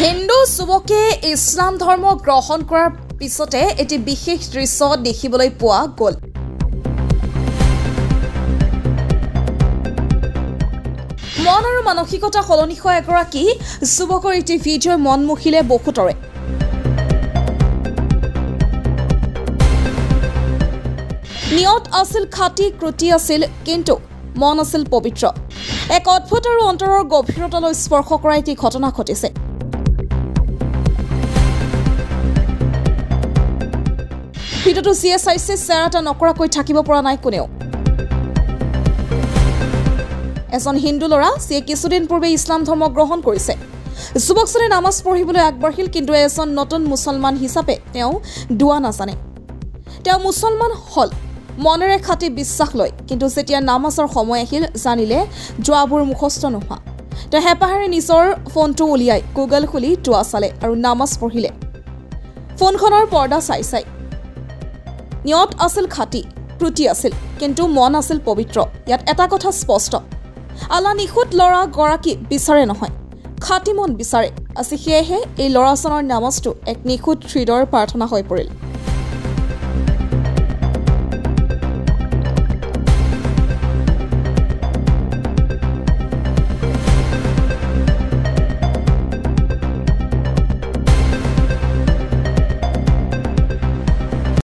হিন্দু যুৱকে ইছলাম ধৰ্ম গ্ৰহণ কৰাৰ পিছতে এটি বিশেষ দৃশ্য দেখিবলৈ পোৱা গ'ল। মন আৰু মানসিকতা সলনি হোৱা এগৰাকী যুৱকৰ এটি ভিডিঅ'ই মন মুখিলে বহুতৰে। নিয়ত আছিল খাটি ক্ৰুটি আছিল, কিন্তু মন আছিল পবিত্ৰ। এক অদ্ভুত আৰু অন্তৰৰ গভীৰতালৈ স্পৰ্শ কৰা এটি ঘটনা ঘটিছে। ভিডিঅ'টো যিয়ে চাইছে শ্বেয়াৰ এটা নকৰাকৈ থাকিব পৰা নাই কোনেও। এজন হিন্দু ল'ৰা যিয়ে কিছুদিন পূৰ্বে ইছলাম ধৰ্ম গ্ৰহণ কৰিছে। যুৱকজনে নামাজ পঢ়িবলৈ আগবাঢ়িল, কিন্তু এজন নতুন মুছলমান হিচাপে তেওঁ দুৱা নাজানে। তেওঁ মুছলমান হ'ল মনেৰে খাটি বিশ্বাস লয়, কিন্তু যেতিয়া নামাজৰ সময় আহিল জানিলে দুৱাবোৰ মুখস্থ নোহোৱা। তেওঁ হেঁপাহেৰে নিজৰ ফোনটো উলিয়াই গুগল খুলি দুৱা চালে আৰু নামাজ পঢ়িলে। ফোনখনৰ পৰ্দা চাই চাই নিয়ত আছিল খাটি ক্ৰুটি আছিল, কিন্তু মন আছিল পবিত্ৰ। ইয়াত এটা কথা স্পষ্ট, আল্লাহ নিখুঁত ল'ৰাগৰাকী বিচাৰে নহয়, খাটি মন বিচাৰে। আজি সেয়েহে এই ল'ৰাজনৰ নামাজটো এক নিখুঁত হৃদয়ৰ প্ৰাৰ্থনা হৈ পৰিল।